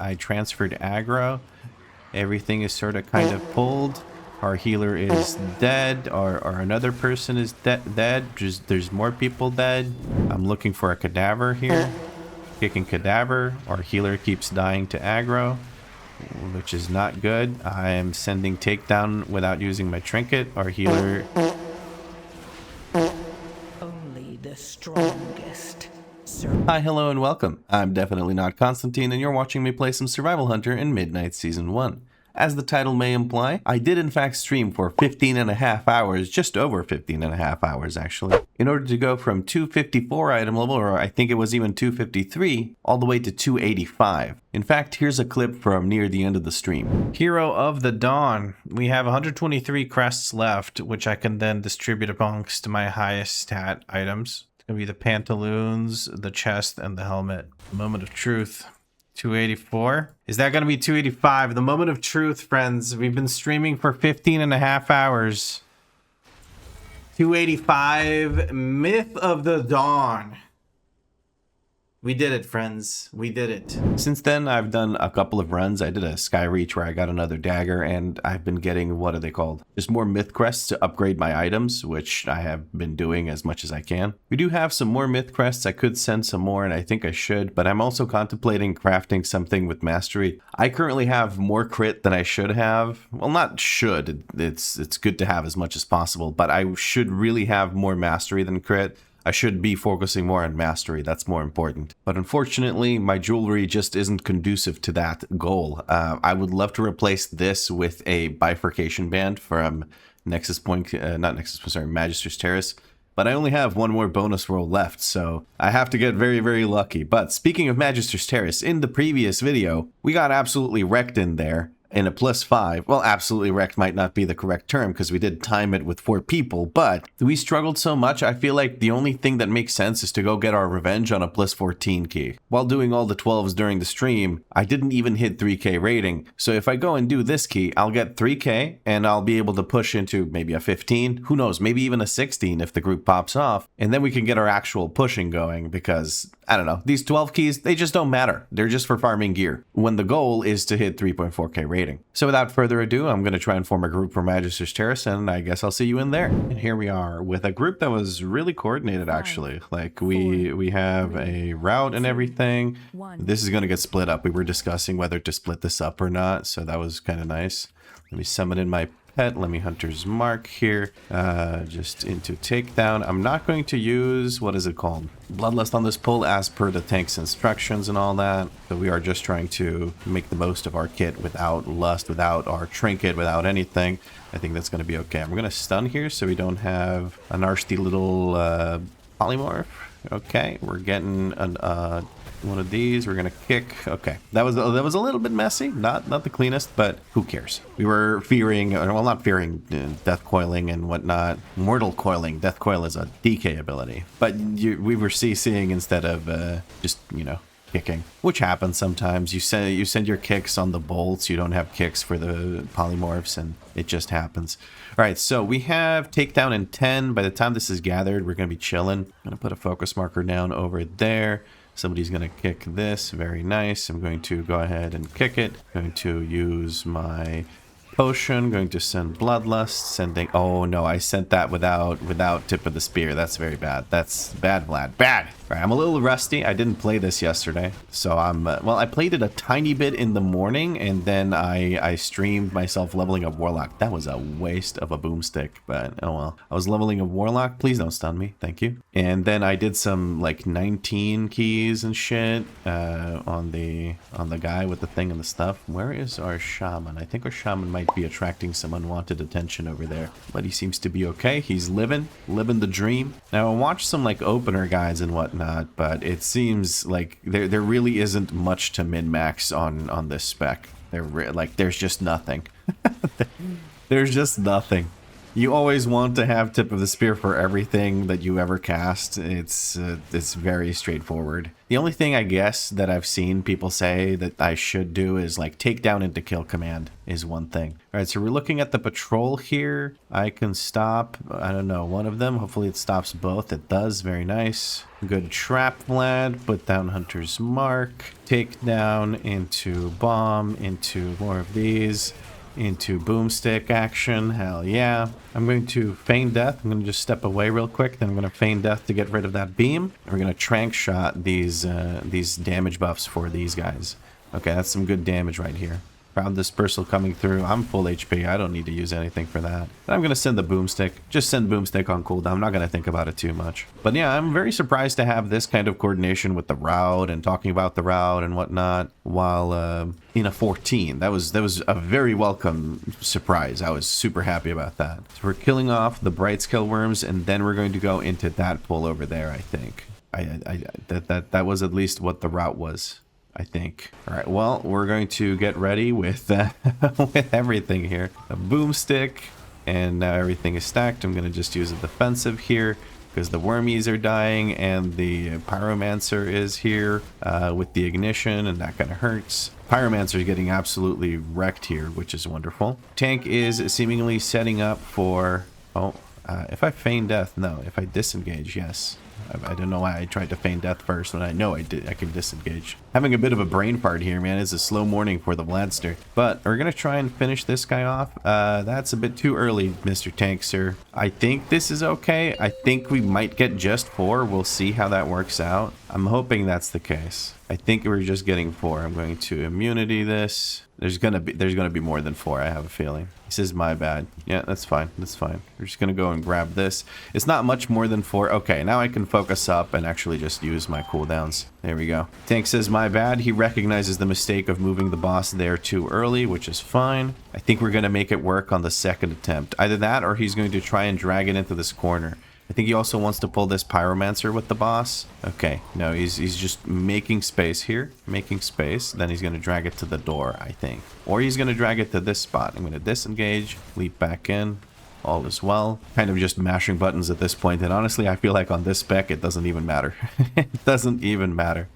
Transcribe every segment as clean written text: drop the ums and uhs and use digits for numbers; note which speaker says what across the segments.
Speaker 1: I transferred aggro. Everything is sort of kind of pulled. Our healer is dead. Our another person is dead. There's more people dead. I'm looking for a cadaver here. Kicking cadaver. Our healer keeps dying to aggro, which is not good. I am sending takedown without using my trinket. Our healer...
Speaker 2: Only the strongest.
Speaker 1: Hi, hello, and welcome. I'm definitely not Constantine, and you're watching me play some Survival Hunter in Midnight Season 1. As the title may imply, I did in fact stream for 15 and a half hours, just over 15 and a half hours actually, in order to go from 254 item level, or I think it was even 253, all the way to 285. In fact, here's a clip from near the end of the stream. Hero of the Dawn. We have 123 crests left, which I can then distribute amongst my highest stat items. It's gonna be the pantaloons, the chest, and the helmet. Moment of truth. 284. Is that going to be 285? The moment of truth, friends. We've been streaming for 15 and a half hours. 285. Myth of the Dawn. We did it, friends. We did it. Since then, I've done a couple of runs. I did a Sky Reach where I got another dagger, and I've been getting, what are they called? Just more myth crests to upgrade my items, which I have been doing as much as I can. We do have some more myth crests. I could send some more, and I think I should, but I'm also contemplating crafting something with mastery. I currently have more crit than I should have. Well, not should. It's good to have as much as possible, but I should really have more mastery than crit. I should be focusing more on mastery. That's more important. But unfortunately, my jewelry just isn't conducive to that goal. I would love to replace this with a bifurcation band from Magister's Terrace. But I only have one more bonus roll left, so I have to get very, very lucky. But speaking of Magister's Terrace, in the previous video, we got absolutely wrecked in there. In a +5, well, absolutely wrecked might not be the correct term because we did time it with 4 people, but we struggled so much, I feel like the only thing that makes sense is to go get our revenge on a +14 key. While doing all the 12s during the stream, I didn't even hit 3k rating, so if I go and do this key, I'll get 3k, and I'll be able to push into maybe a 15, who knows, maybe even a 16 if the group pops off, and then we can get our actual pushing going because, I don't know, these 12 keys, they just don't matter. They're just for farming gear, when the goal is to hit 3.4k rating. So without further ado, I'm going to try and form a group for Magister's Terrace, and I guess I'll see you in there. And here we are with a group that was really coordinated, actually. Like, we have a route and everything. This is going to get split up. We were discussing whether to split this up or not, so that was kind of nice. Let me summon in my pet. Let me Hunter's Mark here, just into takedown. I'm not going to use, what is it called? Bloodlust on this pull as per the tank's instructions and all that. So we are just trying to make the most of our kit without lust, without our trinket, without anything. I think that's going to be okay. I'm going to stun here so we don't have a nasty little polymorph. Okay, we're getting an one of these. We're gonna kick. Okay, that was a little bit messy, not the cleanest, but who cares? We were fearing, well, not fearing death coiling and whatnot. Mortal coiling. Death coil is a DK ability, but we were CCing instead of just, you know, kicking, which happens sometimes. You send your kicks on the bolts. You don't have kicks for the polymorphs, and it just happens. All right, so we have takedown in 10. By the time this is gathered, we're gonna be chilling. I'm gonna put a focus marker down over there. Somebody's going to kick this. Very nice. I'm going to go ahead and kick it. Going to use my potion. Going to send Bloodlust. Sending... Oh, no. I sent that without tip of the spear. That's very bad. That's bad, Vlad. Bad! All right, I'm a little rusty. I didn't play this yesterday. So I'm... well, I played it a tiny bit in the morning, and then I streamed myself leveling up Warlock. That was a waste of a boomstick, but oh well. I was leveling up Warlock. Please don't stun me. Thank you. And then I did some, like, 19 keys and shit on the guy with the thing and the stuff. Where is our shaman? I think our shaman might be attracting some unwanted attention over there. But he seems to be okay. He's living the dream. Now, I watched some, like, opener guides and whatnot. But it seems like there really isn't much to min-max on this spec. There's just nothing. There's just nothing. You always want to have Tip of the Spear for everything that you ever cast. It's very straightforward. The only thing I guess that I've seen people say that I should do is like take down into kill command is one thing. All right, so we're looking at the patrol here. I can stop, I don't know, one of them. Hopefully it stops both. It does. Very nice. Good trap, Vlad. Put down Hunter's Mark. Take down into bomb, into more of these. Into boomstick action. Hell yeah. I'm going to feign death. I'm going to just step away real quick. Then I'm going to feign death to get rid of that beam. And we're going to trank shot these damage buffs for these guys. Okay, that's some good damage right here. Crowd dispersal coming through. I'm full HP. I don't need to use anything for that. I'm going to send the boomstick. Just send boomstick on cooldown. I'm not going to think about it too much. But yeah, I'm very surprised to have this kind of coordination with the route and talking about the route and whatnot while in a 14. That was a very welcome surprise. I was super happy about that. So we're killing off the bright scale worms, and then we're going to go into that pull over there, I think. That was at least what the route was, I think. All right, well, we're going to get ready with with everything here. A boomstick, and now everything is stacked. I'm going to just use a defensive here because the wormies are dying and the pyromancer is here with the ignition, and that kind of hurts. Pyromancer is getting absolutely wrecked here, which is wonderful. Tank is seemingly setting up for... if I feign death, no. If I disengage, yes. I don't know why I tried to feign death first when I know I can disengage. Having a bit of a brain fart here, man. It's a slow morning for the Vladster. But we're going to try and finish this guy off. That's a bit too early, Mr. Tank, sir. I think this is okay. I think we might get just 4. We'll see how that works out. I'm hoping that's the case. I think we're just getting 4. I'm going to immunity this. There's gonna be more than 4, I have a feeling. He says my bad. Yeah, that's fine. That's fine. We're just gonna go and grab this. It's not much more than 4. Okay, now I can focus up and actually just use my cooldowns. There we go. Tank says my bad. He recognizes the mistake of moving the boss there too early, which is fine. I think we're gonna make it work on the second attempt. Either that or he's going to try and drag it into this corner. I think he also wants to pull this pyromancer with the boss. Okay, no, he's just making space here. Making space. Then he's going to drag it to the door, I think. Or he's going to drag it to this spot. I'm going to disengage, leap back in. All is well. Kind of just mashing buttons at this point. And honestly, I feel like on this spec, it doesn't even matter. It doesn't even matter.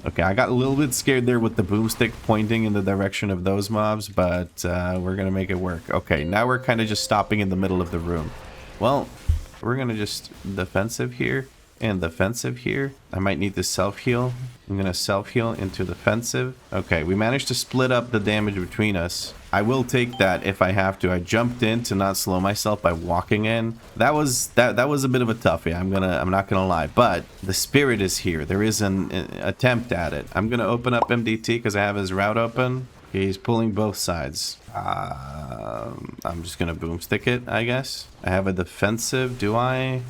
Speaker 1: Okay, I got a little bit scared there with the boomstick pointing in the direction of those mobs, but we're going to make it work. Okay, now we're kind of just stopping in the middle of the room. Well, we're going to just defensive here and defensive here. I might need to self-heal. I'm going to self-heal into defensive. Okay, we managed to split up the damage between us. I will take that if I have to. I jumped in to not slow myself by walking in. That was a bit of a toughie. I'm not gonna lie, but the spirit is here. There is an attempt at it. I'm gonna open up MDT because I have his route open. He's pulling both sides. I'm just gonna boomstick it, I guess. I have a defensive. Do I?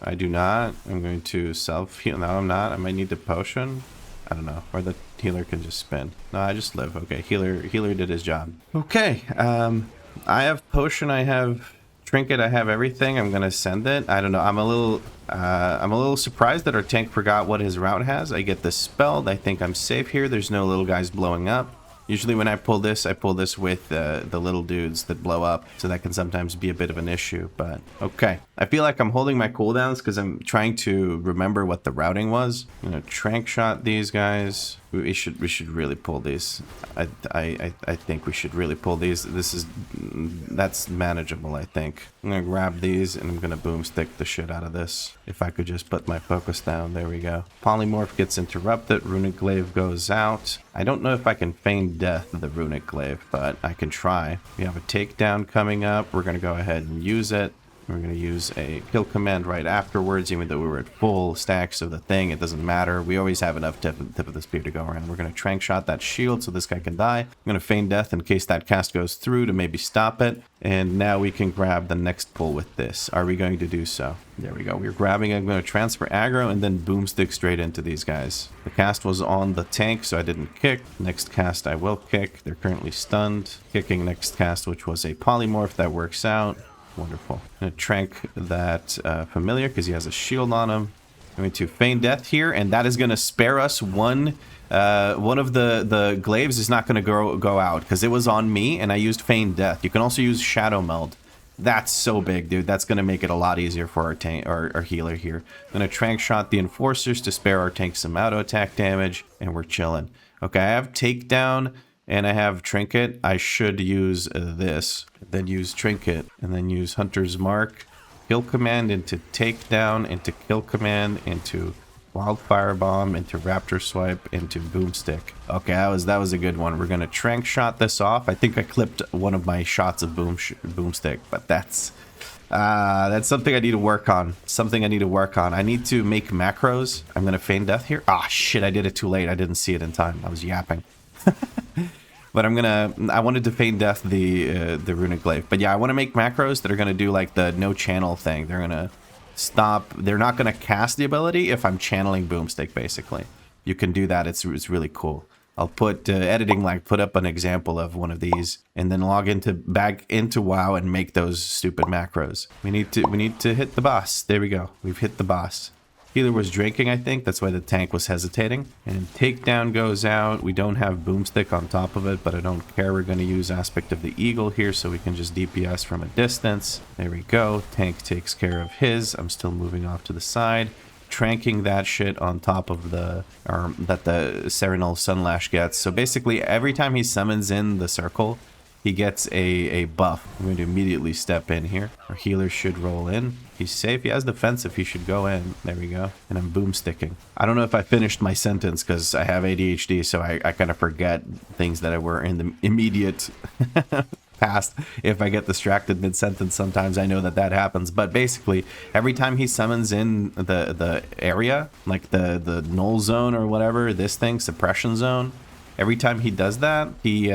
Speaker 1: I do not. I'm going to self-heal. No, I'm not. I might need the potion. I don't know. Or the healer can just spin. No, I just live. Okay, healer did his job. Okay, I have potion. I have trinket. I have everything. I'm gonna send it. I don't know. I'm a little surprised that our tank forgot what his route has. I get this spelled. I think I'm safe here. There's no little guys blowing up. Usually when I pull this with the little dudes that blow up, so that can sometimes be a bit of an issue, but okay. I feel like I'm holding my cooldowns because I'm trying to remember what the routing was. You know, trank shot these guys. We should really pull these. I think we should really pull these. That's manageable, I think. I'm gonna grab these and I'm gonna boomstick the shit out of this. If I could just put my focus down. There we go. Polymorph gets interrupted. Runic Glaive goes out. I don't know if I can feign death of the Runic Glaive, but I can try. We have a takedown coming up. We're gonna go ahead and use it. We're going to use a kill command right afterwards, even though we were at full stacks of the thing. It doesn't matter. We always have enough tip of the spear to go around. We're going to trank shot that shield so this guy can die. I'm going to feign death in case that cast goes through to maybe stop it. And now we can grab the next pull with this. Are we going to do so? There we go. We're grabbing. I'm going to transfer aggro and then boomstick straight into these guys. The cast was on the tank, so I didn't kick. Next cast I will kick. They're currently stunned. Kicking next cast, which was a polymorph. That works out. Wonderful. I'm going to trank that familiar because he has a shield on him. going to feign death here, and that is going to spare us one of the glaives is not going to go out because it was on me, and I used feign death. You can also use shadow meld. That's so big, dude. That's going to make it a lot easier for our tank, our healer here. I'm going to trank shot the enforcers to spare our tank some auto attack damage, and we're chilling. Okay, I have takedown and I have trinket. I should use this, then use trinket, and then use hunter's mark, kill command into takedown, into kill command, into wildfire bomb, into raptor swipe, into boomstick. Okay, that was a good one. We're gonna trank shot this off. I think I clipped one of my shots of boomstick, but that's something I need to work on. I need to make macros. I'm gonna feign death here. Ah, shit! I did it too late. I didn't see it in time. I was yapping. But I wanted to feign death the runic glaive. But yeah, I want to make macros that are gonna do like the no channel thing. They're gonna stop. They're not going to cast the ability if I'm channeling boomstick. Basically, you can do that. It's really cool. I'll put editing, like put up an example of one of these, and then log back into WoW and make those stupid macros. We need to hit the boss. There we go. We've hit the boss. Healer was drinking, I think. That's why the tank was hesitating. And takedown goes out. We don't have boomstick on top of it, but I don't care. We're going to use aspect of the eagle here so we can just DPS from a distance. There we go. Tank takes care of his. I'm still moving off to the side. Tranking that shit on top of that the Saron Sunlash gets. So basically, every time he summons in the circle, he gets a buff. I'm going to immediately step in here. Our healer should roll in. He's safe. He has defensive. He should go in. There we go. And I'm boomsticking. I don't know if I finished my sentence because I have ADHD, so I kind of forget things that were in the immediate past. If I get distracted mid-sentence, sometimes I know that happens. But basically, every time he summons in the area, like the null zone or whatever, this thing, suppression zone, every time he does that, he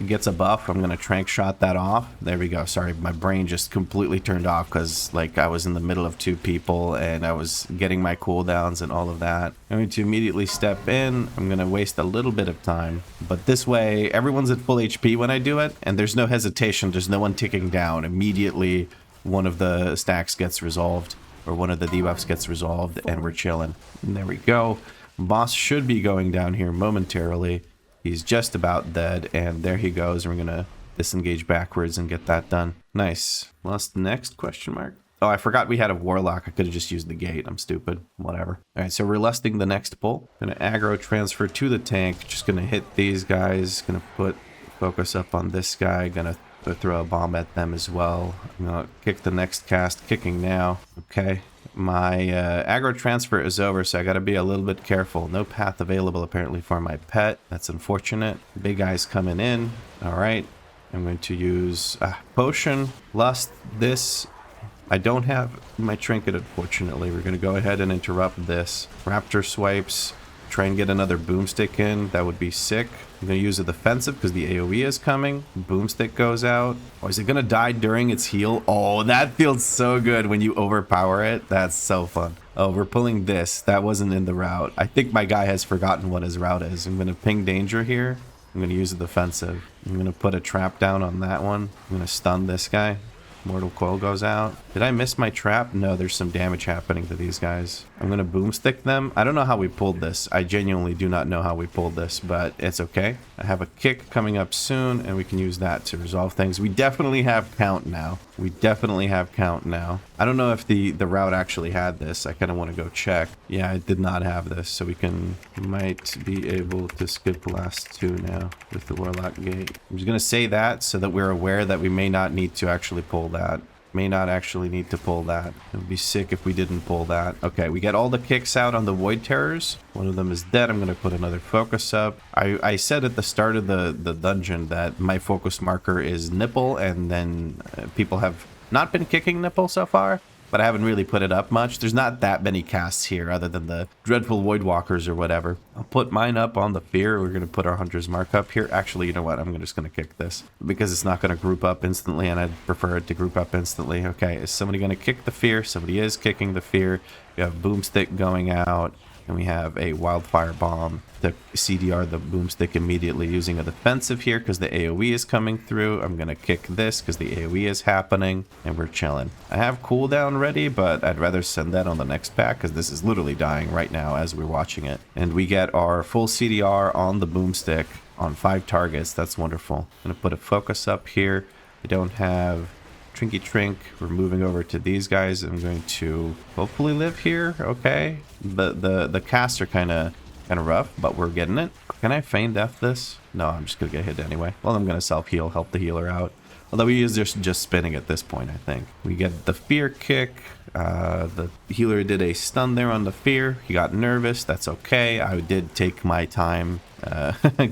Speaker 1: gets a buff. I'm gonna trank shot that off. There we go. Sorry, my brain just completely turned off because like I was in the middle of two people and I was getting my cooldowns and all of that. I'm going to immediately step in. I'm gonna waste a little bit of time, but this way everyone's at full HP when I do it, and there's no hesitation. There's no one ticking down. Immediately one of the stacks gets resolved, or one of the debuffs gets resolved, and we're chilling. And there we go. Boss should be going down here momentarily. He's just about dead, and there he goes. We're gonna disengage backwards and get that done. Nice. Lost next question mark. Oh, I forgot we had a warlock. I could have just used the gate. I'm stupid. Whatever. All right, so we're lusting the next pull. Gonna aggro transfer to the tank. Just gonna hit these guys. Gonna put focus up on this guy. Gonna throw a bomb at them as well. I'm gonna kick the next cast. Kicking now. Okay. My aggro transfer is over, so I gotta be a little bit careful. No path available apparently for my pet. That's unfortunate. Big guy's coming in. All right. I'm going to use potion, lust, this. I don't have my trinket, unfortunately. We're going to go ahead and interrupt this. Raptor swipes. Try and get another boomstick in. That would be sick. I'm going to use a defensive because the AoE is coming. Boomstick goes out. Oh, is it going to die during its heal? Oh, that feels so good when you overpower it. That's so fun. Oh, we're pulling this. That wasn't in the route. I think my guy has forgotten what his route is. I'm going to ping danger here. I'm going to use a defensive. I'm going to put a trap down on that one. I'm going to stun this guy. Mortal Coil goes out. Did I miss my trap? No, there's some damage happening to these guys. I'm going to boomstick them. I don't know how we pulled this. I genuinely do not know how we pulled this, but it's okay. I have a kick coming up soon, and we can use that to resolve things. We definitely have count now. I don't know if the route actually had this. I kind of want to go check. Yeah, it did not have this, so we might be able to skip last two now with the Warlock Gate. I'm just going to say that so that we're aware that we may not need to actually pull that. It would be sick if we didn't pull that. Okay, we get all the kicks out on the Void Terrors. One of them is dead. I'm going to put another focus up. I said at the start of the dungeon that my focus marker is nipple, and then people have not been kicking nipple so far, but I haven't really put it up much. There's not that many casts here other than the Dreadful Voidwalkers or whatever. I'll put mine up on the Fear. We're going to put our Hunter's Mark up here. Actually, you know what? I'm just going to kick this because it's not going to group up instantly, and I'd prefer it to group up instantly. Okay, is somebody going to kick the Fear? Somebody is kicking the Fear. We have Boomstick going out. And we have a Wildfire Bomb to CDR the boomstick immediately using a defensive here because the AoE is coming through. I'm going to kick this because the AoE is happening and we're chilling. I have cooldown ready, but I'd rather send that on the next pack because this is literally dying right now as we're watching it. And we get our full CDR on the boomstick on 5 targets. That's wonderful. I'm going to put a focus up here. I don't have Trinky Trink. We're moving over to these guys. I'm going to hopefully live here. Okay. The casts are kind of rough, but we're getting it. Can I feign death this? No, I'm just gonna get hit anyway. Well, I'm gonna self heal, help the healer out. Although he is just spinning at this point, I think. We get the fear kick. The healer did a stun there on the fear. He got nervous. That's okay. I did take my time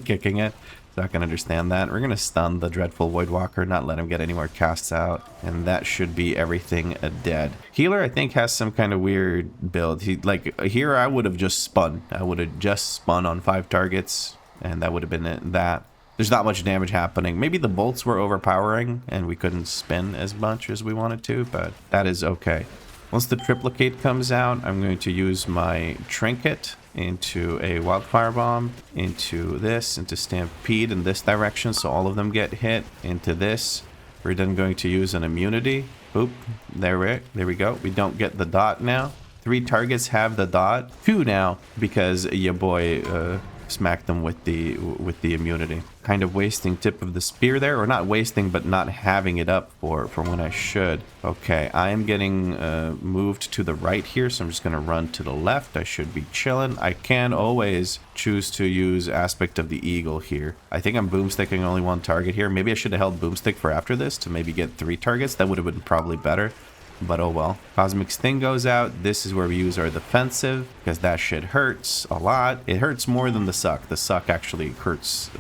Speaker 1: kicking it. So I can understand that. We're going to stun the Dreadful Voidwalker, not let him get any more casts out. And that should be everything dead. Healer, I think, has some kind of weird build. Like, here I would have just spun. I would have just spun on 5 targets. And that would have been it. That. There's not much damage happening. Maybe the bolts were overpowering and we couldn't spin as much as we wanted to, but that is okay. Once the triplicate comes out, I'm going to use my trinket into a wildfire bomb, into this, into stampede in this direction, so all of them get hit, into this. We're then going to use an immunity. Oop, there we go. We don't get the dot now. 3 targets have the dot. 2 now because your boy smacked them with the immunity. Kind of wasting tip of the spear there, or not wasting, but not having it up for when I should. Okay, I am getting moved to the right here, so I'm just gonna run to the left. I should be chilling. I can always choose to use aspect of the eagle here. I think I'm boomsticking only 1 target here. Maybe I should have held boomstick for after this to maybe get 3 targets. That would have been probably better. But oh well. Cosmic Sting goes out. This is where we use our defensive because that shit hurts a lot. It hurts more than the suck. The suck actually hurts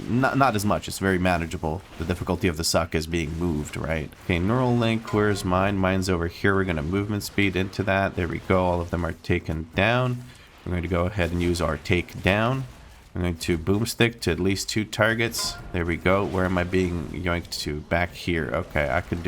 Speaker 1: not as much. It's very manageable. The difficulty of the suck is being moved, right? Okay, Neural Link, where's mine? Mine's over here. We're going to movement speed into that. There we go. All of them are taken down. We're going to go ahead and use our take down. I'm going to boomstick to at least 2 targets. There we go. Where am I being yoinked to? Back here. Okay, I can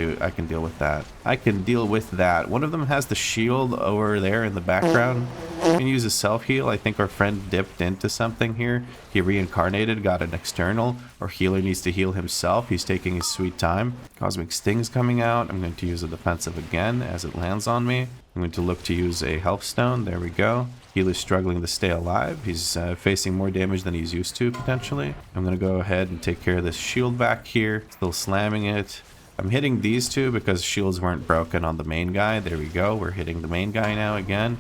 Speaker 1: deal with that. I can deal with that. One of them has the shield over there in the background. I can use a self-heal. I think our friend dipped into something here. He reincarnated, got an external. Our healer needs to heal himself. He's taking his sweet time. Cosmic Sting's coming out. I'm going to use a defensive again as it lands on me. I'm going to look to use a health stone. There we go. Healer's struggling to stay alive. He's facing more damage than he's used to, potentially. I'm going to go ahead and take care of this shield back here. Still slamming it. I'm hitting these 2 because shields weren't broken on the main guy. There we go. We're hitting the main guy now again.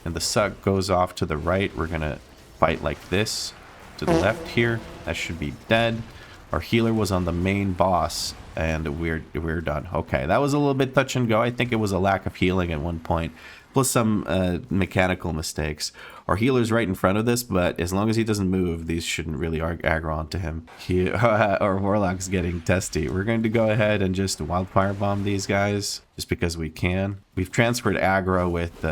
Speaker 1: And the suck goes off to the right. We're going to fight like this. To the left here. That should be dead. Our healer was on the main boss. And we're done. Okay, that was a little bit touch and go. I think it was a lack of healing at one point. Plus some mechanical mistakes. Our healer's right in front of this, but as long as he doesn't move, these shouldn't really aggro onto him. Our Warlock's getting testy. We're going to go ahead and just wildfire bomb these guys, just because we can. We've transferred aggro with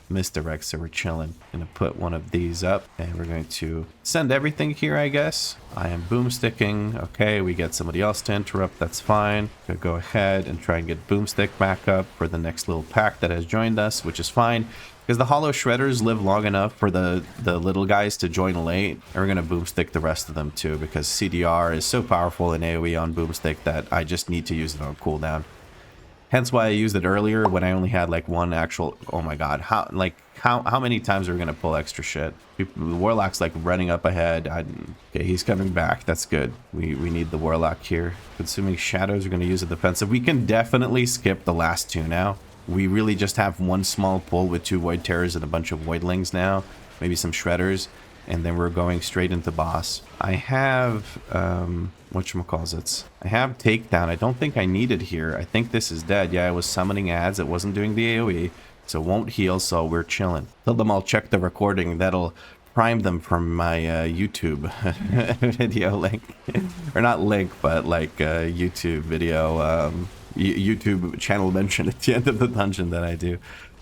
Speaker 1: misdirect, so we're chilling. Gonna put one of these up, and we're going to send everything here, I guess. I am boomsticking. Okay, we get somebody else to interrupt. That's fine. Gonna go ahead and try and get boomstick back up for the next little pack that has joined us, which is fine. Because the hollow shredders live long enough for the little guys to join late. And we're going to boomstick the rest of them too. Because CDR is so powerful in AoE on boomstick that I just need to use it on cooldown. Hence why I used it earlier when I only had like 1 actual... Oh my god. How many times are we going to pull extra shit? The Warlock's like running up ahead. Okay, he's coming back. That's good. We need the Warlock here. Consuming Shadows, we're going to use a defensive. We can definitely skip the last 2 now. We really just have 1 small pull with 2 Void Terrors and a bunch of Voidlings now. Maybe some Shredders. And then we're going straight into boss. I have, whatchamacallits? I have Takedown. I don't think I need it here. I think this is dead. Yeah, I was summoning ads. It wasn't doing the AoE. So it won't heal, so we're chilling. Tell them I'll check the recording. That'll prime them from my YouTube video link. Or not link, but like YouTube video, YouTube channel mention at the end of the dungeon that I do.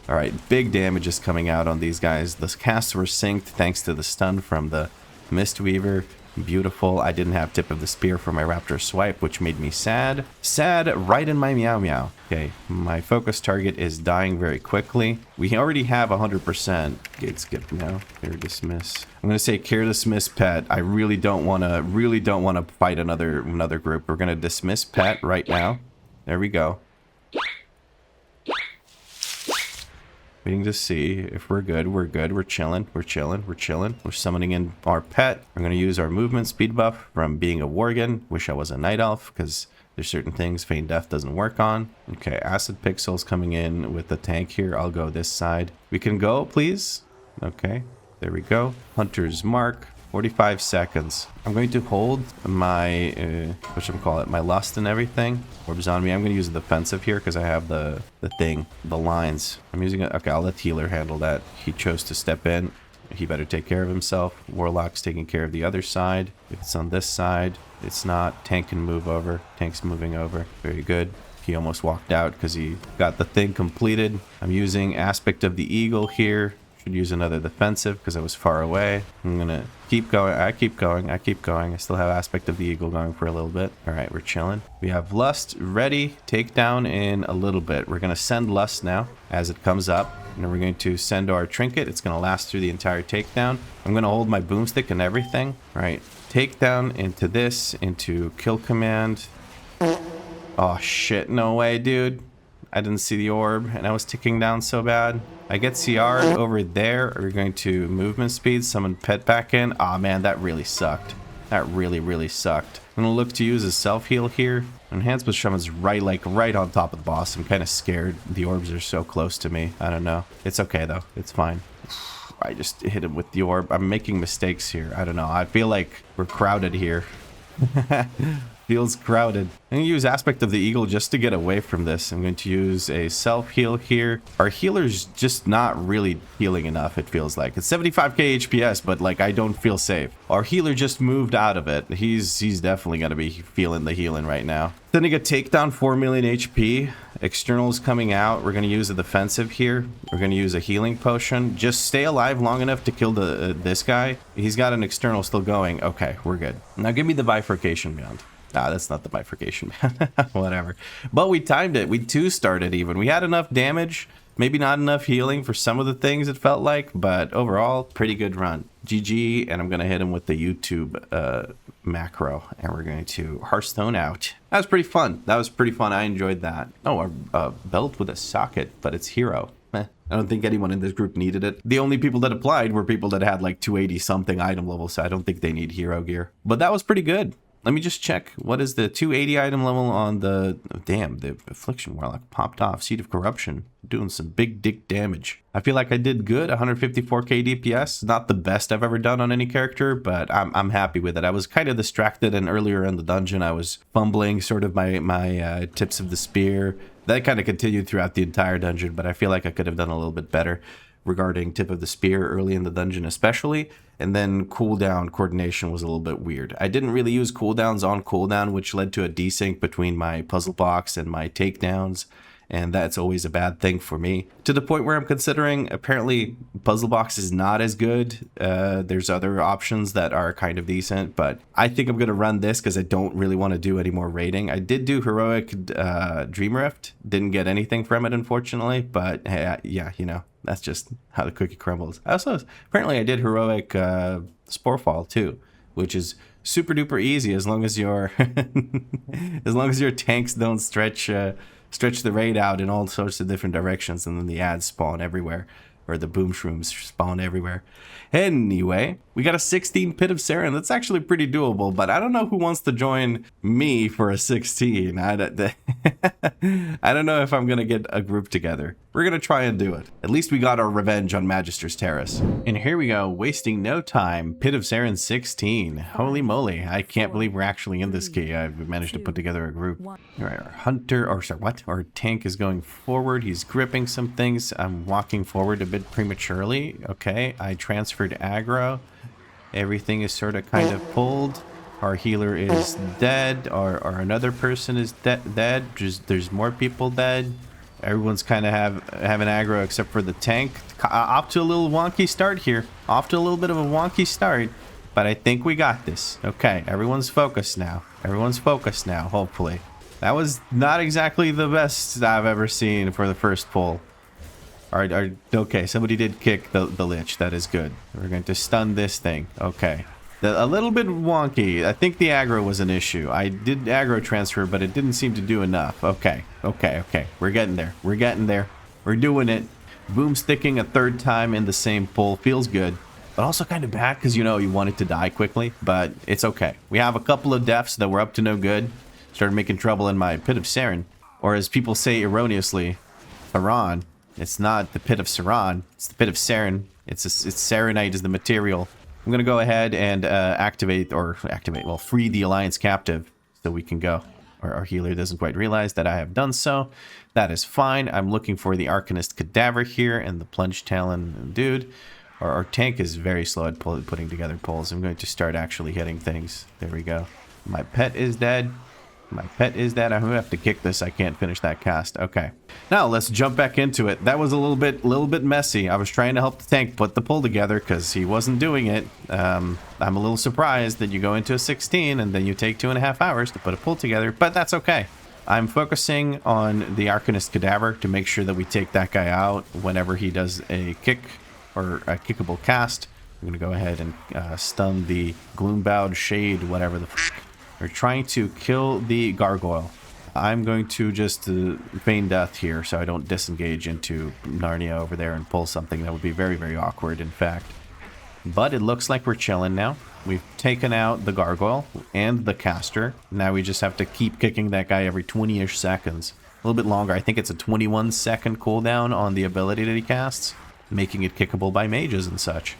Speaker 1: All right, big damage is coming out on these guys. The casts were synced thanks to the stun from the Mistweaver. Beautiful. I didn't have tip of the spear for my raptor swipe, which made me sad. Sad right in my meow meow. Okay, my focus target is dying very quickly. We already have 100%. Gate skip now. Care dismiss. I'm gonna say care dismiss pet. I really don't wanna fight another group. We're gonna dismiss pet right now. There we go. Waiting to see if we're good. We're good. We're chilling. We're chilling. We're chilling. We're summoning in our pet. We're going to use our movement speed buff from being a worgen. Wish I was a night elf because there's certain things Feign Death doesn't work on. Okay, acid pixels coming in with the tank here. I'll go this side. We can go, please. Okay, there we go. Hunter's Mark. 45 seconds. I'm going to hold my, whatchamacallit, my lust and everything. Orbs on me. I'm going to use the defensive here because I have the thing, the lines. I'm using it. Okay, I'll let healer handle that. He chose to step in. He better take care of himself. Warlock's taking care of the other side. If it's on this side, it's not. Tank can move over. Tank's moving over. Very good. He almost walked out because he got the thing completed. I'm using Aspect of the Eagle here. Should use another defensive because I was far away. I'm gonna keep going. I keep going. I keep going. I still have Aspect of the Eagle going for a little bit. All right, we're chilling. We have Lust ready. Takedown in a little bit. We're gonna send Lust now as it comes up. And then we're going to send our trinket. It's gonna last through the entire takedown. I'm gonna hold my boomstick and everything. All right, takedown into this, into kill command. Oh shit, no way, dude. I didn't see the orb and I was ticking down so bad. I get CR'd over there. We're going to movement speed, summon pet back in. Aw, man, that really sucked. That really sucked. I'm gonna look to use a self-heal here. Enhancement Shaman's right on top of the boss. I'm kind of scared. The orbs are so close to me. I don't know. It's okay though. It's fine. I just hit him with the orb. I'm making mistakes here. I don't know. I feel like we're crowded here. Feels crowded. I'm going to use Aspect of the Eagle just to get away from this. I'm going to use a self-heal here. Our healer's just not really healing enough, it feels like. It's 75k HPS, but like I don't feel safe. Our healer just moved out of it. He's definitely going to be feeling the healing right now. Sending a takedown, 4 million HP. Externals coming out. We're going to use a defensive here. We're going to use a healing potion. Just stay alive long enough to kill this guy. He's got an external still going. Okay, we're good. Now give me the bifurcation beyond. Ah, that's not the bifurcation. Whatever. But we timed it. We two-started even. We had enough damage. Maybe not enough healing for some of the things it felt like. But overall, pretty good run. GG. And I'm going to hit him with the YouTube macro. And we're going to Hearthstone out. That was pretty fun. That was pretty fun. I enjoyed that. Oh, a belt with a socket. But it's hero. I don't think anyone in this group needed it. The only people that applied were people that had like 280 something item level. So I don't think they need hero gear. But that was pretty good. Let me just check. What is the 280 item level on the... Oh, damn, the Affliction Warlock popped off. Seed of Corruption. Doing some big dick damage. I feel like I did good. 154k DPS. Not the best I've ever done on any character, but I'm happy with it. I was kind of distracted, and earlier in the dungeon, I was fumbling sort of my tips of the spear. That kind of continued throughout the entire dungeon, but I feel like I could have done a little bit better regarding tip of the spear early in the dungeon especially, and then cooldown coordination was a little bit weird. I didn't really use cooldowns on cooldown, which led to a desync between my puzzle box and my takedowns, and that's always a bad thing for me. To the point where I'm considering, apparently puzzle box is not as good. There's other options that are kind of decent, but I think I'm going to run this because I don't really want to do any more raiding. I did do heroic Dream Rift, didn't get anything from it unfortunately, but hey, yeah, you know, that's just how the cookie crumbles. Also, apparently I did heroic Sporefall too, which is super duper easy as long as your as long as your tanks don't stretch the raid out in all sorts of different directions, and then the ads spawn everywhere, or the boom shrooms spawn everywhere. Anyway, we got a 16 Pit of Saron. That's actually pretty doable, but I don't know who wants to join me for a 16. I don't know if I'm going to get a group together. We're going to try and do it. At least we got our revenge on Magister's Terrace. And here we go, wasting no time. Pit of Saron 16. Holy moly, I can't believe we're actually in this key. I've managed to put together a group. All right, our hunter, or sorry, what? Our tank is going forward. He's gripping some things. I'm walking forward a bit prematurely. Okay, I transferred aggro. Everything is sort of kind of pulled. Our healer is dead, or another person is dead. There's more people dead. Everyone's kind of having aggro except for the tank. Off to a little wonky start here. Off to a little bit of a wonky start. but I think we got this. Okay, everyone's focused now. Everyone's focused now, hopefully. That was not exactly the best I've ever seen for the first pull. Okay, somebody did kick the lich. That is good. We're going to stun this thing. Okay. A little bit wonky. I think the aggro was an issue. I did aggro transfer, but it didn't seem to do enough. Okay. We're getting there. We're getting there. We're doing it. Boom sticking a third time in the same pull. Feels good. But also kind of bad because, you know, you want it to die quickly. But it's okay. We have a couple of deaths that were up to no good. Started making trouble in my pit of Saron. Or as people say erroneously, Saron. It's not the pit of Saron. It's the pit of Saron. It's Saronite is the material. I'm going to go ahead and free the Alliance captive so we can go. Our healer doesn't quite realize that I have done so. That is fine. I'm looking for the Arcanist Cadaver here and the Plunge Talon dude. Our tank is very slow at putting together pulls. I'm going to start actually hitting things. There we go. My pet is dead. My pet is dead. I'm going to have to kick this. I can't finish that cast. Okay. Now let's jump back into it. That was a little bit messy. I was trying to help the tank put the pull together because he wasn't doing it. I'm a little surprised that you go into a 16 and then you take 2.5 hours to put a pull together, but that's okay. I'm focusing on the Arcanist Cadaver to make sure that we take that guy out whenever he does a kick or a kickable cast. I'm going to go ahead and stun the Gloombowed Shade, whatever the f. We're trying to kill the Gargoyle. I'm going to just feign death here so I don't disengage into Narnia over there and pull something that would be very, very awkward, in fact. But it looks like we're chilling now. We've taken out the Gargoyle and the caster. Now we just have to keep kicking that guy every 20-ish seconds. A little bit longer. I think it's a 21-second cooldown on the ability that he casts, making it kickable by mages and such.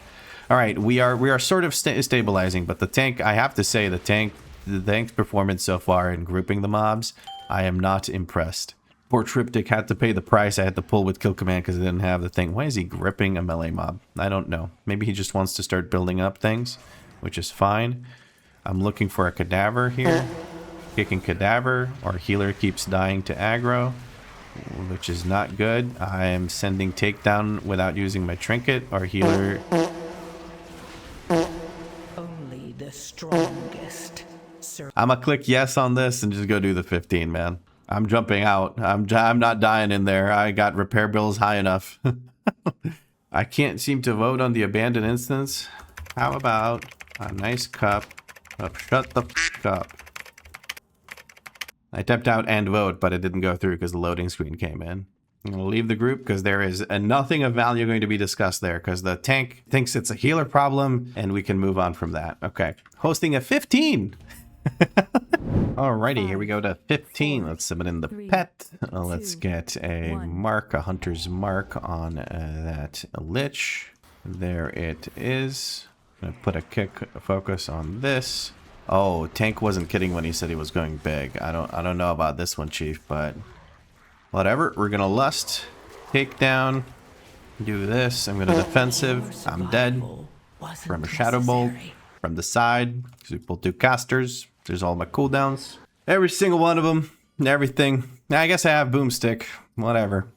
Speaker 1: All right, we are sort of stabilizing, but the tank, I have to say, the tank's performance so far in grouping the mobs, I am not impressed. Poor Triptych had to pay the price. I had to pull with kill command because I didn't have the thing. Why is he gripping a melee mob? I don't know. Maybe he just wants to start building up things, which is fine. I'm looking for a cadaver here. Kicking cadaver. Our healer keeps dying to aggro, which is not good. I am sending takedown without using my trinket. Our healer...
Speaker 2: Only the strongest.
Speaker 1: I'm gonna click yes on this and just go do the 15, man. I'm jumping out. I'm not dying in there. I got repair bills high enough. I can't seem to vote on the abandoned instance. How about a nice cup of shut the f up? I tapped out and vote, but it didn't go through because the loading screen came in. I'm going to leave the group because there is nothing of value going to be discussed there because the tank thinks it's a healer problem and we can move on from that. Okay. Hosting a 15. Alrighty, here we go to 15. Let's summon in the pet. Let's get a mark, a hunter's mark on that lich. There it is. I'm gonna put a focus on this. Oh, tank wasn't kidding when he said he was going big. I don't know about this one, Chief, but whatever. We're gonna lust, take down, do this. I'm gonna defensive. I'm dead from a shadow bolt from the side. We'll do casters. There's all my cooldowns. Every single one of them. Everything. I guess I have boomstick. Whatever.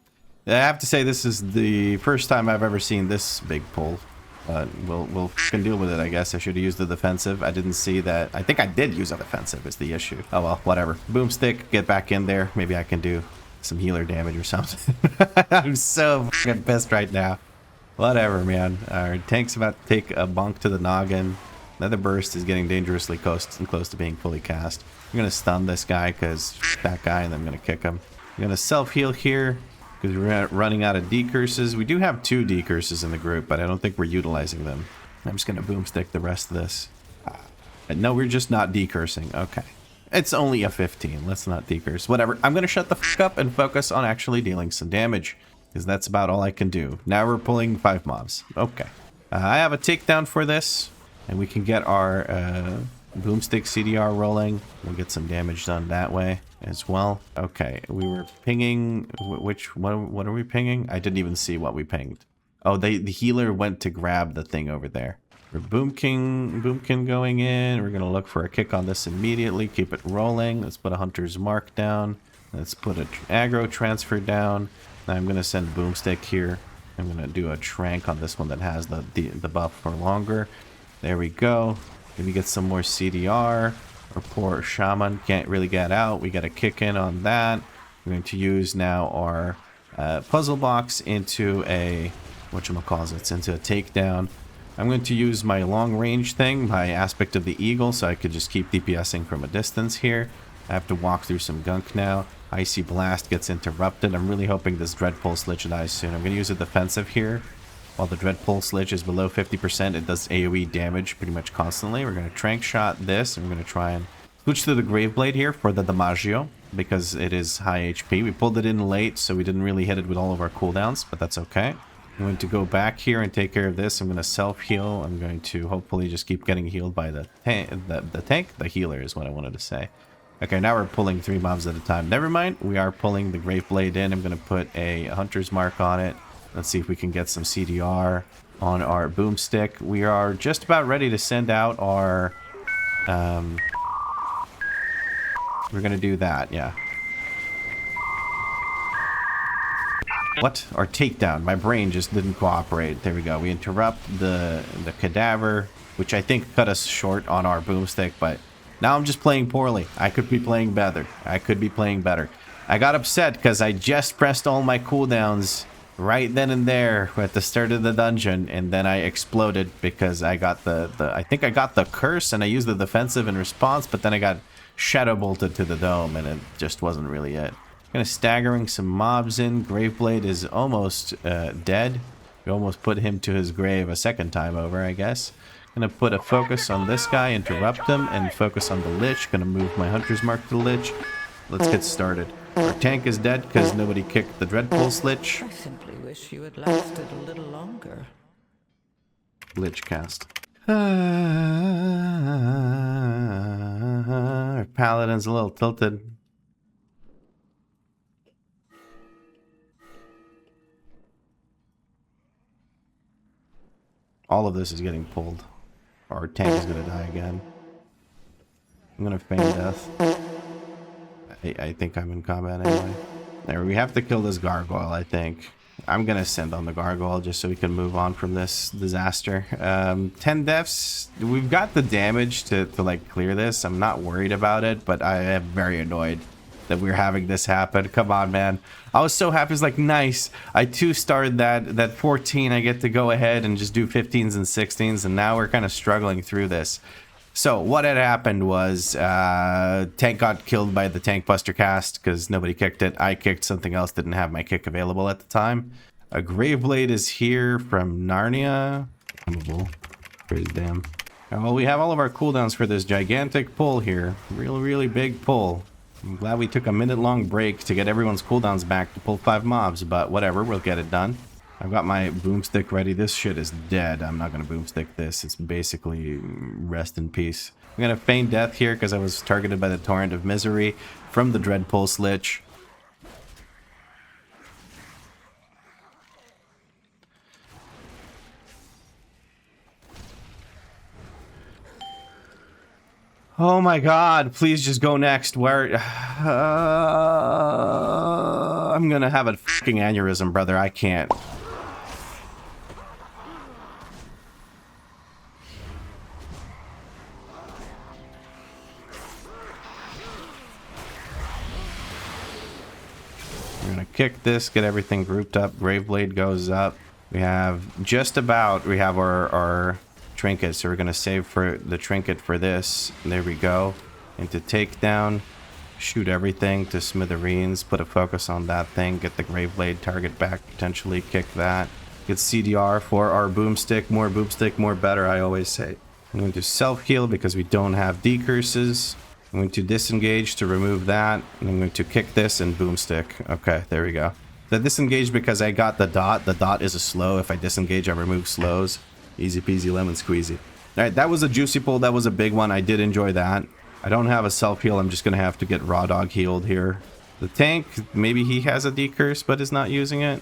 Speaker 1: I have to say this is the first time I've ever seen this big pull. But we'll f***ing deal with it, I guess. I should have used the defensive. I didn't see that. I think I did use a defensive is the issue. Oh well, whatever. Boomstick, get back in there. Maybe I can do some healer damage or something. I'm so f***ing pissed right now. Whatever, man. Our tank's about to take a bonk to the noggin. Another burst is getting dangerously close to being fully cast. I'm going to stun this guy because that guy, and then I'm going to kick him. I'm going to self-heal here because we're running out of decurses. We do have 2 decurses in the group, but I don't think we're utilizing them. I'm just going to boomstick the rest of this. No, we're just not decursing. Okay. It's only a 15. Let's not decurse. Whatever. I'm going to shut the f*** up and focus on actually dealing some damage because that's about all I can do. Now we're pulling 5 mobs. Okay. I have a takedown for this. And we can get our boomstick CDR rolling. We'll get some damage done that way as well. Okay, we were pinging. What are we pinging? I didn't even see what we pinged. Oh, the healer went to grab the thing over there. We're boomkin going in. We're gonna look for a kick on this immediately. Keep it rolling. Let's put a hunter's mark down. Let's put an aggro transfer down. Now I'm gonna send boomstick here. I'm gonna do a trank on this one that has the buff for longer. There we go. Maybe get some more CDR. Our poor shaman can't really get out. We got to kick in on that. We're going to use now our puzzle box into a... whatchamacallit, into a takedown. I'm going to use my long range thing, my aspect of the eagle, so I could just keep DPSing from a distance here. I have to walk through some gunk now. Icy Blast gets interrupted. I'm really hoping this Dread Pulse Lich dies soon. I'm going to use a defensive here. While the Dread Pulse Lich is below 50%, it does AoE damage pretty much constantly. We're going to Trank Shot this, and we're going to try and switch to the Graveblade here for the Damaggio, because it is high HP. We pulled it in late, so we didn't really hit it with all of our cooldowns, but that's okay. I'm going to go back here and take care of this. I'm going to self-heal. I'm going to hopefully just keep getting healed by the tank. The healer is what I wanted to say. Okay, now we're pulling 3 mobs at a time. Never mind. We are pulling the Graveblade in. I'm going to put a Hunter's Mark on it. Let's see if we can get some CDR on our Boomstick. We are just about ready to send out our... we're going to do that, yeah. What? Our takedown. My brain just didn't cooperate. There we go. We interrupt the cadaver, which I think cut us short on our Boomstick, but now I'm just playing poorly. I could be playing better. I could be playing better. I got upset because I just pressed all my cooldowns right then and there at the start of the dungeon, and then I exploded because I got I think I got the curse and I used the defensive in response, but then I got shadow bolted to the dome and it just wasn't really it. Kind of staggering some mobs in. Graveblade is almost dead. We almost put him to his grave a second time over, I guess. Gonna put a focus on this guy, interrupt him, and focus on the Lich. Gonna move my Hunter's Mark to the Lich. Let's get started. Our tank is dead because nobody kicked the Dread Pulse Lich.
Speaker 2: I simply wish you had lasted a little longer.
Speaker 1: Lich cast. Our Paladin's a little tilted. All of this is getting pulled. Our tank is going to die again. I'm going to feign death. I think I'm in combat anyway. There, we have to kill this gargoyle, I think. I'm going to send on the gargoyle just so we can move on from this disaster. 10 deaths. We've got the damage to like clear this. I'm not worried about it, but I am very annoyed that we're having this happen. Come on, man. I was so happy. It's like, nice. I 2-starred that 14. I get to go ahead and just do 15s and 16s, and now we're kind of struggling through this. So what had happened was tank got killed by the Tank Buster cast because nobody kicked it. I kicked something else, didn't have my kick available at the time. A Graveblade is here from Narnia. Pretty damn. Well, we have all of our cooldowns for this gigantic pull here. Really big pull. I'm glad we took a minute-long break to get everyone's cooldowns back to pull 5 mobs, but whatever, we'll get it done. I've got my Boomstick ready. This shit is dead. I'm not going to Boomstick this. It's basically rest in peace. I'm going to feign death here because I was targeted by the Torrent of Misery from the Dread Pulse Lich. Oh my god, please just go next. Where... I'm gonna have a fucking aneurysm, brother. I can't. We're gonna kick this, get everything grouped up. Graveblade goes up. We have just about... We have our trinket, so we're going to save for the trinket for this. There we go. Into takedown. Shoot everything to smithereens. Put a focus on that thing. Get the Graveblade target back. Potentially kick that. Get CDR for our Boomstick. More better, I always say. I'm going to self-heal because we don't have decurses. I'm going to disengage to remove that. And I'm going to kick this and Boomstick. Okay, there we go. The disengage because I got the dot. The dot is a slow. If I disengage, I remove slows. Easy peasy lemon squeezy. Alright, that was a juicy pull. That was a big one. I did enjoy that. I don't have a self-heal. I'm just going to have to get Raw Dog healed here. The tank, maybe he has a decurse, but is not using it.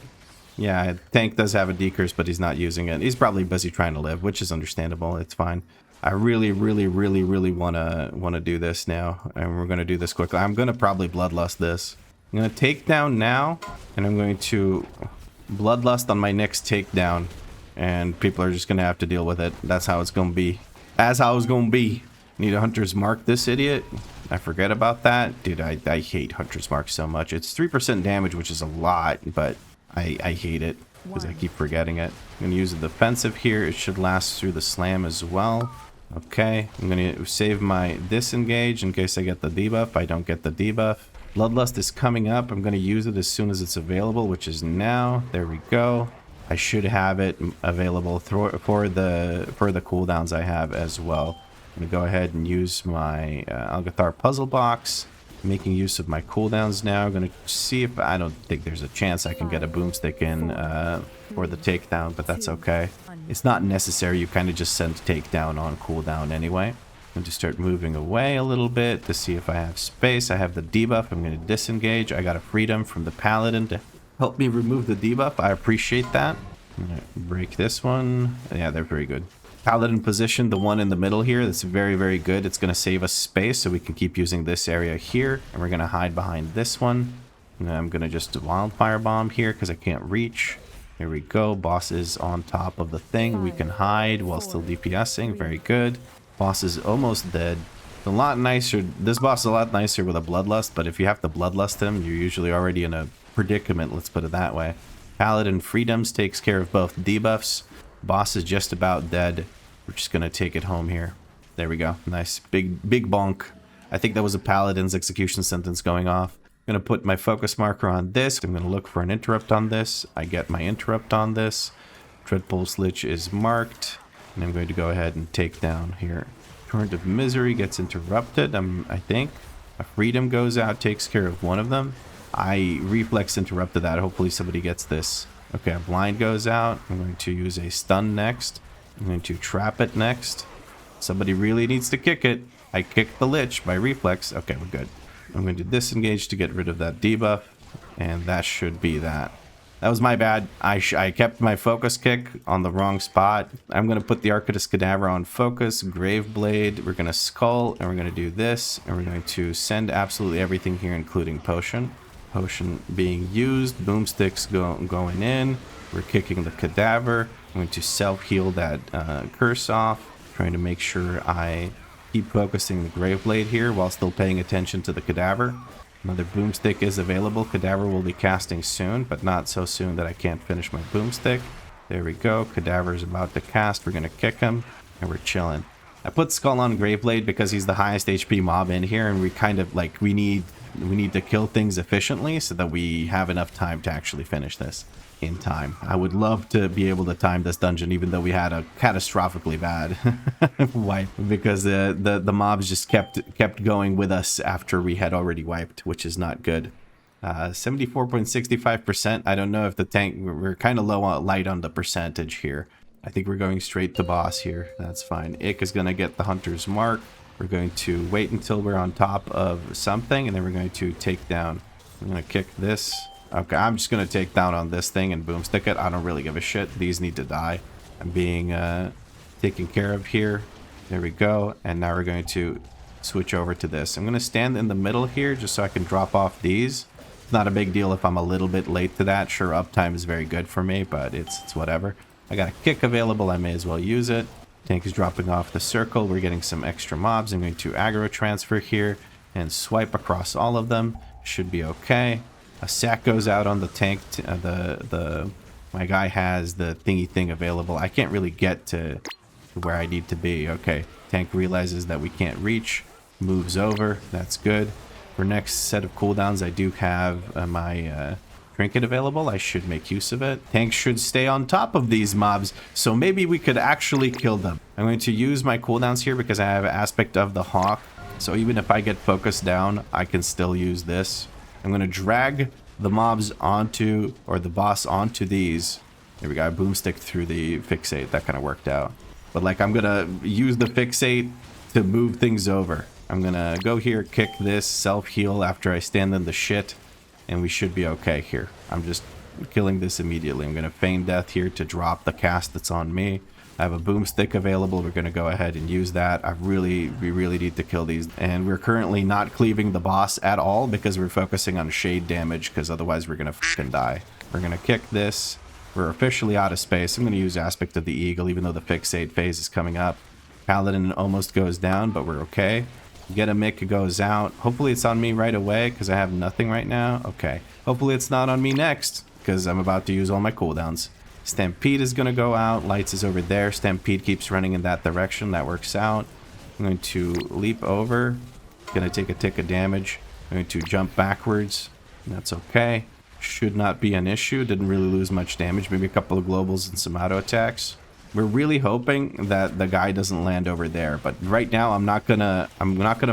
Speaker 1: Yeah, tank does have a decurse, but he's not using it. He's probably busy trying to live, which is understandable. It's fine. I really want to do this now. And we're going to do this quickly. I'm going to probably Bloodlust this. I'm going to take down now. And I'm going to Bloodlust on my next takedown. and people are just gonna have to deal with it. That's how it's gonna be. That's how it's gonna be. Need a Hunter's Mark this idiot. I forget about that. Dude, I hate Hunter's Mark so much. It's 3% damage, which is a lot, but I hate it because I keep forgetting it. I'm gonna use a defensive here. It should last through the slam as well. Okay, I'm gonna save my disengage in case I get the debuff. I don't get the debuff. Bloodlust is coming up. I'm gonna use it as soon as it's available, which is now. There we go. I should have it available for the cooldowns I have as well. I'm gonna go ahead and use my Algathar puzzle box, making use of my cooldowns now. I'm gonna see if I don't think there's a chance I can get a boomstick in for the takedown, but that's okay. It's not necessary. You kind of just send takedown on cooldown anyway. I'm going to start moving away a little bit to see if I have space. I have the debuff. I'm going to disengage. I got a freedom from the paladin to help me remove the debuff. I appreciate that. I'm going to break this one. Yeah, they're very good. Paladin position, the one in the middle here, that's very, very good. It's going to save us space so we can keep using this area here. And we're going to hide behind this one. And I'm going to just wildfire bomb here because I can't reach. Here we go. Boss is on top of the thing. We can hide while still DPSing. Very good. Boss is almost dead. A lot nicer. This boss is a lot nicer with a bloodlust, but if you have to bloodlust him, you're usually already in a predicament, let's put it that way. Paladin Freedoms takes care of both debuffs. Boss is just about dead. We're just gonna take it home here. There we go. Nice. Big bonk. I think that was a Paladin's execution sentence going off. I'm going to put my focus marker on this. I'm going to look for an interrupt on this. I get my interrupt on this. Dreadpulse Lich is marked. And I'm going to go ahead and take down here. Torrent of Misery gets interrupted, I think. A Freedom goes out, takes care of one of them. I reflex interrupted that. Hopefully somebody gets this. Okay, a Blind goes out. I'm going to use a Stun next. I'm going to trap it next. Somebody really needs to kick it. I kicked the Lich by reflex. Okay, we're good. I'm going to disengage to get rid of that debuff, and that should be that. That was my bad. I kept my focus kick on the wrong spot. I'm going to put the Arcadus Cadaver on focus, Graveblade, we're going to Skull, and we're going to do this, and we're going to send absolutely everything here, including Potion. Potion being used, Boomsticks going in, we're kicking the Cadaver. I'm going to self-heal that curse off, trying to make sure I keep focusing the Graveblade here while still paying attention to the Cadaver. Another Boomstick is available. Cadaver will be casting soon, but not so soon that I can't finish my Boomstick. There we go. Cadaver is about to cast. We're going to kick him, and we're chilling. I put Skull on Graveblade because he's the highest HP mob in here, and we kind of like, we need to kill things efficiently so that we have enough time to actually finish this in time. I would love to be able to time this dungeon, even though we had a catastrophically bad wipe, because the mobs just kept going with us after we had already wiped, which is not good. 74.65%. I don't know if the tank, we're kind of light on the percentage here. I think we're going straight to boss here. That's fine. Ick is going to get the Hunter's Mark. We're going to wait until we're on top of something, and then we're going to take down. I'm going to kick this. Okay, I'm just going to take down on this thing and boomstick it. I don't really give a shit. These need to die. I'm being taken care of here. There we go. And now we're going to switch over to this. I'm going to stand in the middle here just so I can drop off these. It's not a big deal if I'm a little bit late to that. Sure, uptime is very good for me, but it's whatever. I got a kick available. I may as well use it. Tank is dropping off the circle. We're getting some extra mobs. I'm going to aggro transfer here and swipe across all of them. Should be okay. A sack goes out on the tank. My guy has the thingy thing available. I can't really get to where I need to be. Okay. Tank realizes that we can't reach. Moves over. That's good. For next set of cooldowns, I do have my trinket available. I should make use of it. Tank should stay on top of these mobs, so maybe we could actually kill them. I'm going to use my cooldowns here because I have Aspect of the Hawk. So even if I get focused down, I can still use this. I'm going to drag the mobs onto, or the boss onto these. There we go. I boomstick through the fixate. That kind of worked out. But like, I'm going to use the fixate to move things over. I'm going to go here, kick this, self-heal after I stand in the shit, and we should be okay here. I'm just killing this immediately. I'm going to feign death here to drop the cast that's on me. I have a boomstick available. We're going to go ahead and use that. We really need to kill these. And we're currently not cleaving the boss at all because we're focusing on shade damage, because otherwise we're going to fucking die. We're going to kick this. We're officially out of space. I'm going to use Aspect of the Eagle, even though the Fixate phase is coming up. Paladin almost goes down, but we're okay. Get a Mick goes out. Hopefully it's on me right away, because I have nothing right now. Okay. Hopefully it's not on me next, because I'm about to use all my cooldowns. Stampede is going to go out. Lights is over there. Stampede keeps running in that direction. That works out. I'm going to leap over. Going to take a tick of damage. I'm going to jump backwards. That's okay. Should not be an issue. Didn't really lose much damage. Maybe a couple of globals and some auto attacks. We're really hoping that the guy doesn't land over there. But right now, I'm not gonna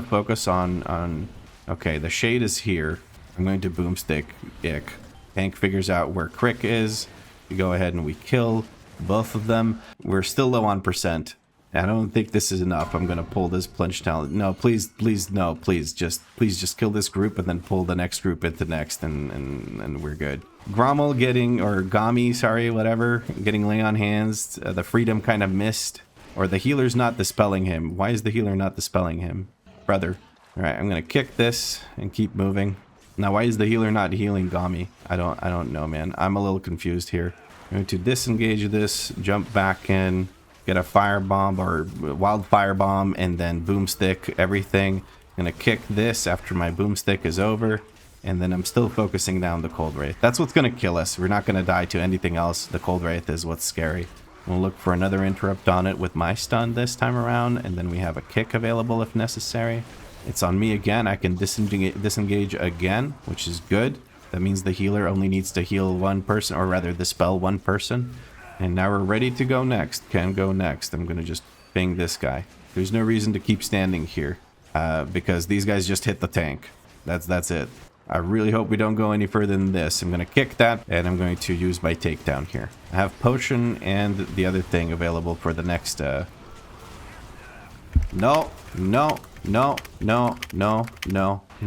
Speaker 1: focus on. Okay, the shade is here. I'm going to boomstick Ick. Tank figures out where Crick is. We go ahead and we kill both of them. We're still low on percent. I don't think this is enough. I'm gonna pull this plunge talent. No, please, no, please just kill this group and then pull the next group into next, and we're good. Grommel getting, or Gami, sorry, whatever, getting lay on hands. The freedom kind of missed, or the healer's not dispelling him. Why is the healer not dispelling him, brother? All right, I'm gonna kick this and keep moving. Now, why is the healer not healing Gami? I don't know, man. I'm a little confused here. I'm going to disengage this, jump back in. Get a firebomb or wildfire bomb and then boomstick everything. I'm gonna kick this after my boomstick is over, and then I'm still focusing down the Cold Wraith. That's what's gonna kill us. We're not gonna die to anything else. The Cold Wraith is what's scary. We'll look for another interrupt on it with my stun this time around, and then we have a kick available if necessary. It's on me again. I can disengage again, which is good. That means the healer only needs to heal one person, or rather dispel one person. And now we're ready to go next. Can go next. I'm going to just ping this guy. There's no reason to keep standing here. Because these guys just hit the tank. That's it. I really hope we don't go any further than this. I'm going to kick that. And I'm going to use my takedown here. I have potion and the other thing available for the next... No. I'm going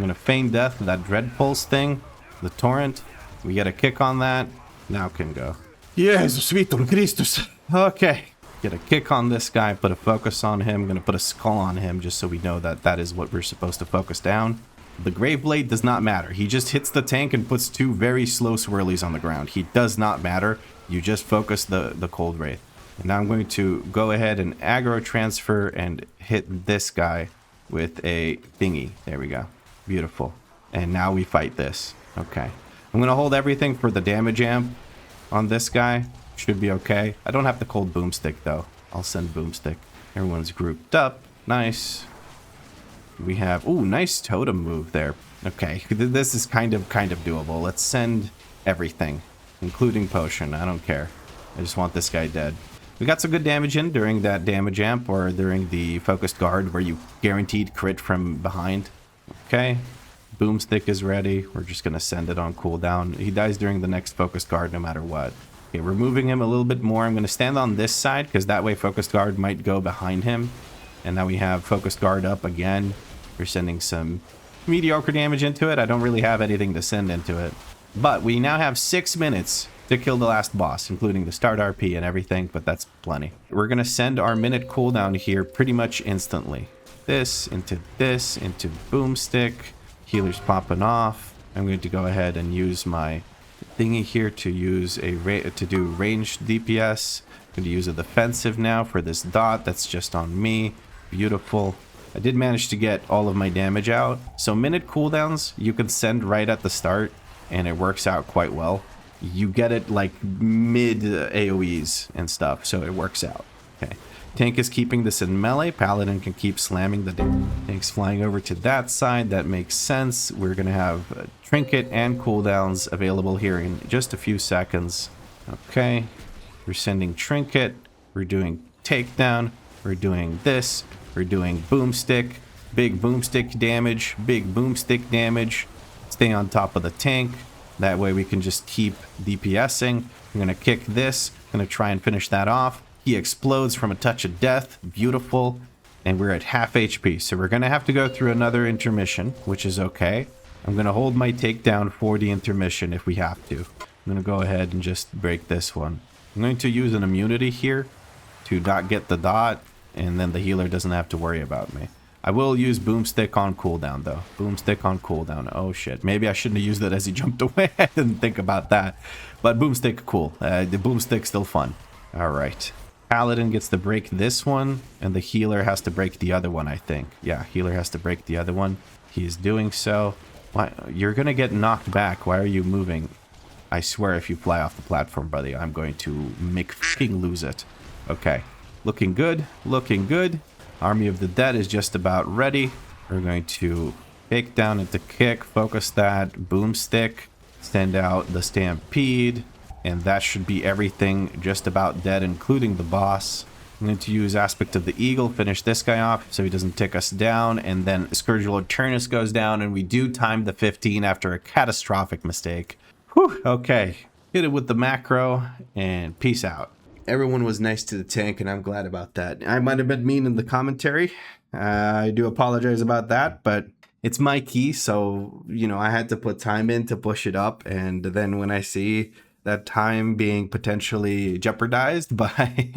Speaker 1: to feign death with that Dread Pulse thing. The Torrent. We get a kick on that. Now can go. Jesus, Vitor Christus. Okay. Get a kick on this guy, put a focus on him. I'm going to put a skull on him just so we know that that is what we're supposed to focus down. The Graveblade does not matter. He just hits the tank and puts two very slow swirlies on the ground. He does not matter. You just focus the Cold Wraith. And now I'm going to go ahead and aggro transfer and hit this guy with a thingy. There we go. Beautiful. And now we fight this. Okay. I'm going to hold everything for the damage amp on this guy. Should be okay. I don't have the cold boomstick though. I'll send boomstick. Everyone's grouped up. Nice. We have, ooh, nice totem move there. Okay, this is kind of doable. Let's send everything, including potion. I don't care. I just want this guy dead. We got some good damage in during that damage amp, or during the focused guard where you guaranteed crit from behind. Okay. Boomstick is ready. We're just going to send it on cooldown. He dies during the next focused guard no matter what. Okay, we're moving him a little bit more. I'm going to stand on this side because that way focused guard might go behind him. And now we have focused guard up again. We're sending some mediocre damage into it. I don't really have anything to send into it. But we now have 6 minutes to kill the last boss, including the start RP and everything, but that's plenty. We're going to send our minute cooldown here pretty much instantly. This into boomstick. Healer's popping off. I'm going to go ahead and use my thingy here to use to do ranged DPS. I'm going to use a defensive now for this dot that's just on me. Beautiful. I did manage to get all of my damage out. So minute cooldowns you can send right at the start and it works out quite well. You get it like mid AoEs and stuff, so it works out. Okay. Tank is keeping this in melee. Paladin can keep slamming the tank's flying over to that side. That makes sense. We're going to have trinket and cooldowns available here in just a few seconds. Okay. We're sending trinket. We're doing takedown. We're doing this. We're doing boomstick. Big boomstick damage. Big boomstick damage. Stay on top of the tank. That way we can just keep DPSing. I'm going to kick this. I'm going to try and finish that off. He explodes from a touch of death. Beautiful. And we're at half HP. So we're going to have to go through another intermission, which is okay. I'm going to hold my takedown for the intermission if we have to. I'm going to go ahead and just break this one. I'm going to use an immunity here to not get the dot. And then the healer doesn't have to worry about me. I will use Boomstick on cooldown, though. Boomstick on cooldown. Oh, shit. Maybe I shouldn't have used it as he jumped away. I didn't think about that. But Boomstick, cool. The Boomstick's still fun. All right. Paladin gets to break this one, and the healer has to break the other one, I think. Yeah, healer has to break the other one. He's doing so. Why? You're going to get knocked back. Why are you moving? I swear if you fly off the platform, buddy, I'm going to make fucking lose it. Okay. Looking good. Looking good. Army of the Dead is just about ready. We're going to take down into kick, focus that, boomstick, send out the stampede, and that should be everything just about dead, including the boss. I'm going to use Aspect of the Eagle, finish this guy off so he doesn't tick us down, and then Scourge Lord Terrace goes down, and we do time the 15 after a catastrophic mistake. Whew, okay. Hit it with the macro, and peace out. Everyone was nice to the tank, and I'm glad about that. I might have been mean in the commentary. I do apologize about that, but it's my key, so, you know, I had to put time in to push it up, and then when I see that time being potentially jeopardized by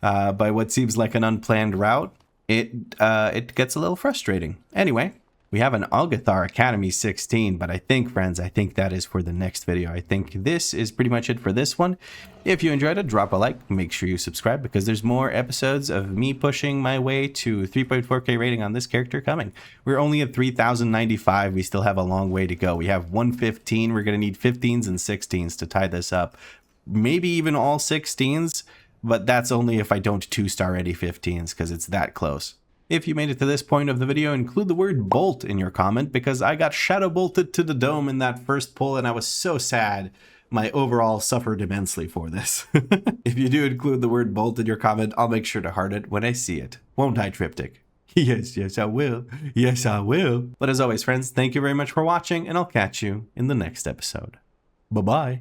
Speaker 1: by what seems like an unplanned route, it gets a little frustrating. Anyway, we have an Algathar Academy 16, but I think, friends, I think that is for the next video. I think this is pretty much it for this one. If you enjoyed it, drop a like. Make sure you subscribe because there's more episodes of me pushing my way to 3.4K rating on this character coming. We're only at 3,095. We still have a long way to go. We have 115. We're going to need 15s and 16s to tie this up. Maybe even all 16s, but that's only if I don't 2-star any 15s because it's that close. If you made it to this point of the video, include the word bolt in your comment because I got shadow bolted to the dome in that first pull and I was so sad. My overall suffered immensely for this. If you do include the word bolt in your comment, I'll make sure to heart it when I see it. Won't I, Triptych? Yes, yes, I will. Yes, I will. But as always, friends, thank you very much for watching and I'll catch you in the next episode. Bye-bye.